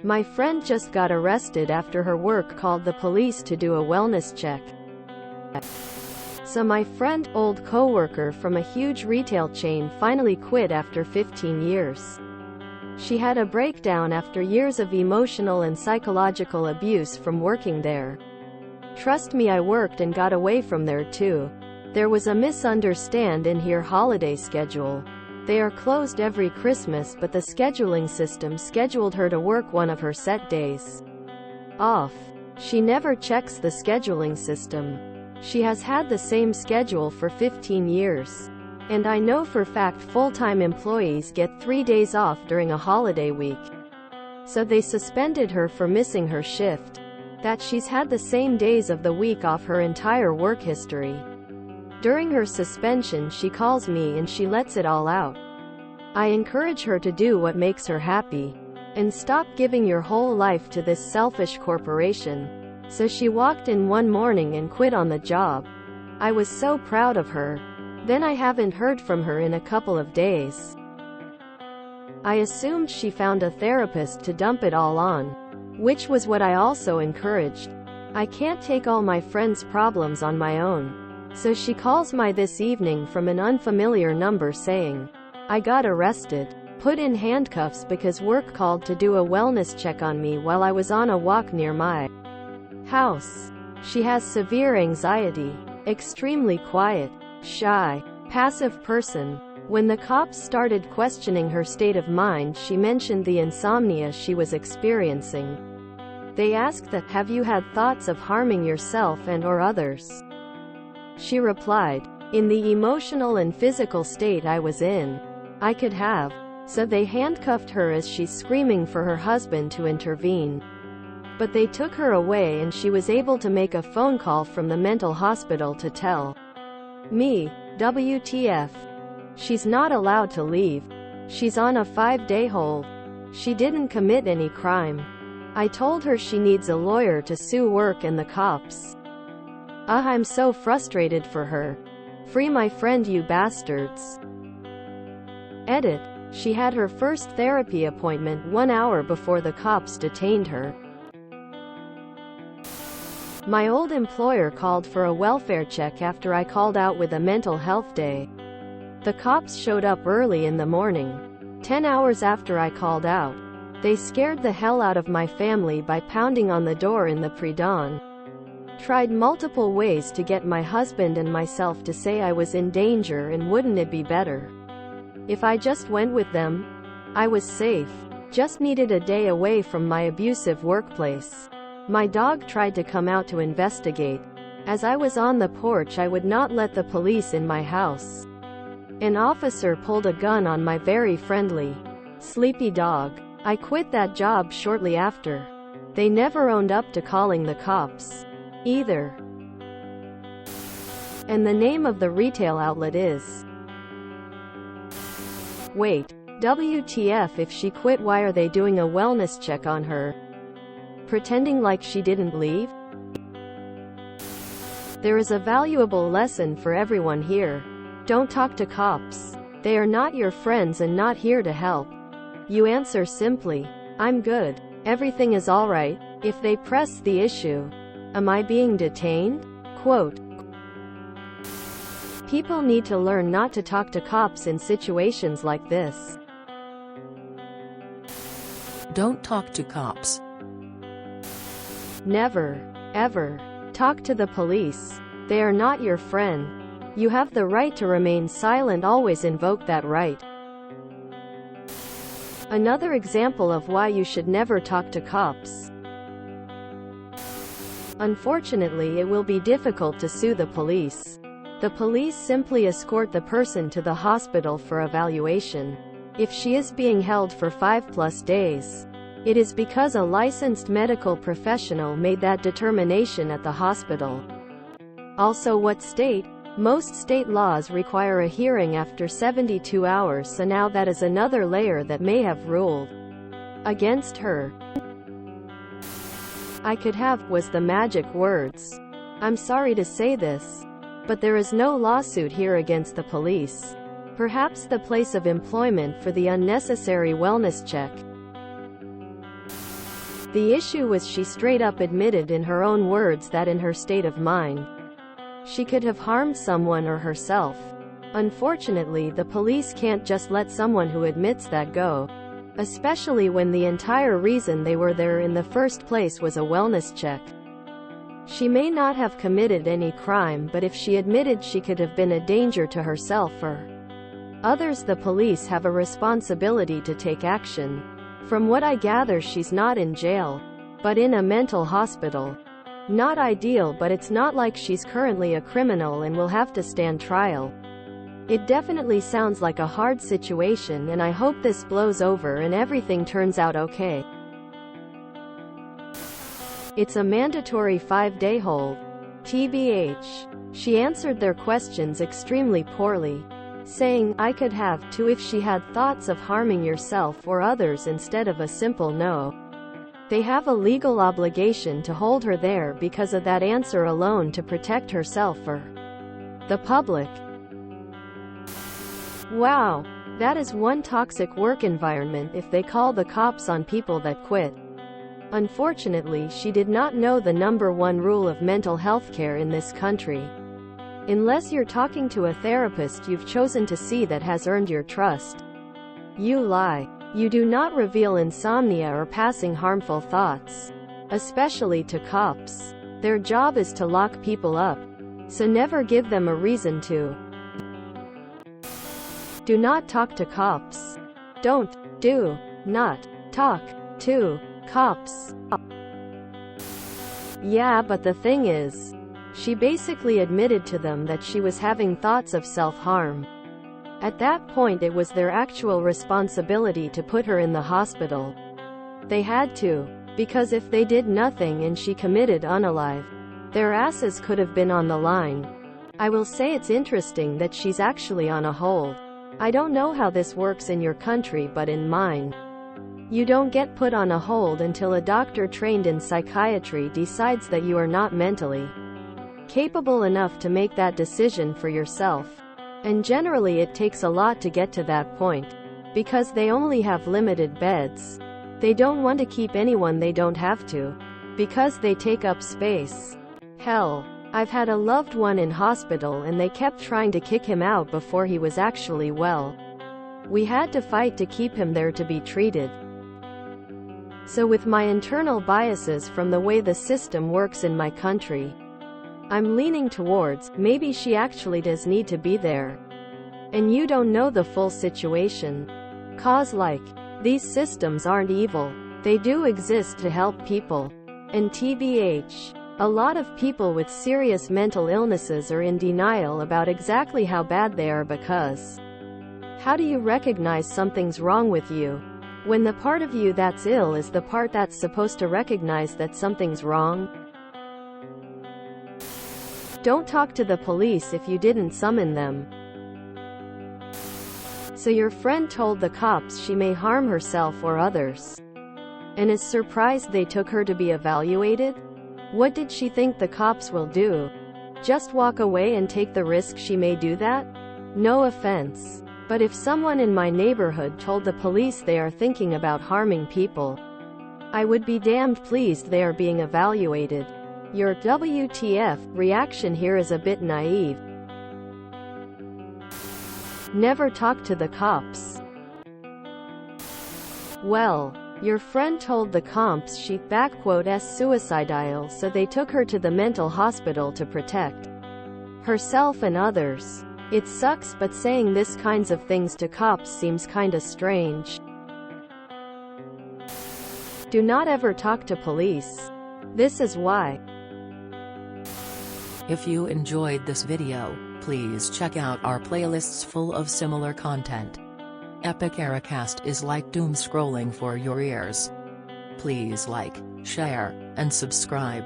My friend just got arrested after her work called the police to do a wellness check. So my friend, old coworker from a huge retail chain, finally quit after 15 years. She had a breakdown after years of emotional and psychological abuse from working there. Trust me, I worked and got away from there too. There was a misunderstanding in her holiday schedule. They are closed every Christmas, but the scheduling system scheduled her to work one of her set days off. She never checks the scheduling system. She has had the same schedule for 15 years. And I know for fact full-time employees get 3 days off during a holiday week. So they suspended her for missing her shift. That she's had the same days of the week off her entire work history. During her suspension, she calls me and she lets it all out. I encourage her to do what makes her happy. And stop giving your whole life to this selfish corporation. So she walked in one morning and quit on the job. I was so proud of her. Then I haven't heard from her in a couple of days. I assumed she found a therapist to dump it all on, which was what I also encouraged. I can't take all my friends' problems on my own. So she calls me this evening from an unfamiliar number saying, I got arrested, put in handcuffs because work called to do a wellness check on me while I was on a walk near my house. She has severe anxiety, extremely quiet, shy, passive person. When the cops started questioning her state of mind, she mentioned the insomnia she was experiencing. They asked that, have you had thoughts of harming yourself and or others? She replied, in the emotional and physical state I was in, I could have. So they handcuffed her as she's screaming for her husband to intervene. But they took her away and she was able to make a phone call from the mental hospital to tell me, WTF. She's not allowed to leave. She's on a 5-day hold. She didn't commit any crime. I told her she needs a lawyer to sue work and the cops. I'm so frustrated for her. Free my friend, you bastards. Edit. She had her first therapy appointment 1 hour before the cops detained her. My old employer called for a welfare check after I called out with a mental health day. The cops showed up early in the morning, 10 hours after I called out. They scared the hell out of my family by pounding on the door in the pre-dawn. Tried multiple ways to get my husband and myself to say I was in danger and wouldn't it be better if I just went with them? I was safe. Just needed a day away from my abusive workplace. My dog tried to come out to investigate. As I was on the porch, I would not let the police in my house. An officer pulled a gun on my very friendly, sleepy dog. I quit that job shortly after. They never owned up to calling the cops either. And the name of the retail outlet is... Wait, WTF, if she quit, why are they doing a wellness check on her? Pretending like she didn't leave? There is a valuable lesson for everyone here. Don't talk to cops. They are not your friends and not here to help. You answer simply, I'm good. Everything is alright. If they press the issue, am I being detained? Quote. People need to learn not to talk to cops in situations like this. Don't talk to cops. Never, ever, talk to the police. They are not your friend. You have the right to remain silent. Always invoke that right. Another example of why you should never talk to cops. Unfortunately, it will be difficult to sue the police. The police simply escort the person to the hospital for evaluation. If she is being held for 5+ days, it is because a licensed medical professional made that determination at the hospital. Also, what state? Most state laws require a hearing after 72 hours, so now that is another layer that may have ruled against her. I could have, was the magic words. I'm sorry to say this, but there is no lawsuit here against the police. Perhaps the place of employment for the unnecessary wellness check. The issue was she straight up admitted in her own words that in her state of mind, she could have harmed someone or herself. Unfortunately, the police can't just let someone who admits that go, especially when the entire reason they were there in the first place was a wellness check. She may not have committed any crime, but if she admitted she could have been a danger to herself or others, the police have a responsibility to take action. From what I gather, she's not in jail, but in a mental hospital. Not ideal, but it's not like she's currently a criminal and will have to stand trial. It definitely sounds like a hard situation, and I hope this blows over and everything turns out okay. It's a mandatory 5-day hold. TBH. She answered their questions extremely poorly, saying, "I could have too if she had thoughts of harming yourself or others," instead of a simple no. They have a legal obligation to hold her there because of that answer alone, to protect herself or the public. Wow. That is one toxic work environment if they call the cops on people that quit. Unfortunately, she did not know the #1 rule of mental health care in this country. Unless you're talking to a therapist you've chosen to see that has earned your trust, you lie. You do not reveal insomnia or passing harmful thoughts, especially to cops. Their job is to lock people up, so never give them a reason to. Do not talk to cops. Do not talk to cops. Yeah, but the thing is, she basically admitted to them that she was having thoughts of self-harm. At that point it was their actual responsibility to put her in the hospital. They had to, because if they did nothing and she committed unalive, their asses could have been on the line. I will say it's interesting that she's actually on a hold. I don't know how this works in your country, but in mine, you don't get put on a hold until a doctor trained in psychiatry decides that you are not mentally capable enough to make that decision for yourself. And generally it takes a lot to get to that point, because they only have limited beds. They don't want to keep anyone they don't have to, because they take up space. Hell, I've had a loved one in hospital and they kept trying to kick him out before he was actually well. We had to fight to keep him there to be treated. So with my internal biases from the way the system works in my country, I'm leaning towards, maybe she actually does need to be there. And you don't know the full situation. 'Cause these systems aren't evil. They do exist to help people. And TBH. A lot of people with serious mental illnesses are in denial about exactly how bad they are, because how do you recognize something's wrong with you when the part of you that's ill is the part that's supposed to recognize that something's wrong? Don't talk to the police if you didn't summon them. So your friend told the cops she may harm herself or others, and is surprised they took her to be evaluated? What did she think the cops will do? Just walk away and take the risk she may do that? No offense, but if someone in my neighborhood told the police they are thinking about harming people, I would be damned pleased they are being evaluated. Your WTF reaction here is a bit naive. Never talk to the cops. Well, your friend told the cops she "is suicidal," so they took her to the mental hospital to protect herself and others. It sucks, but saying this kinds of things to cops seems kinda strange. Do not ever talk to police. This is why. If you enjoyed this video, please check out our playlists full of similar content. Epic Ericast is like doom scrolling for your ears. Please like, share, and subscribe.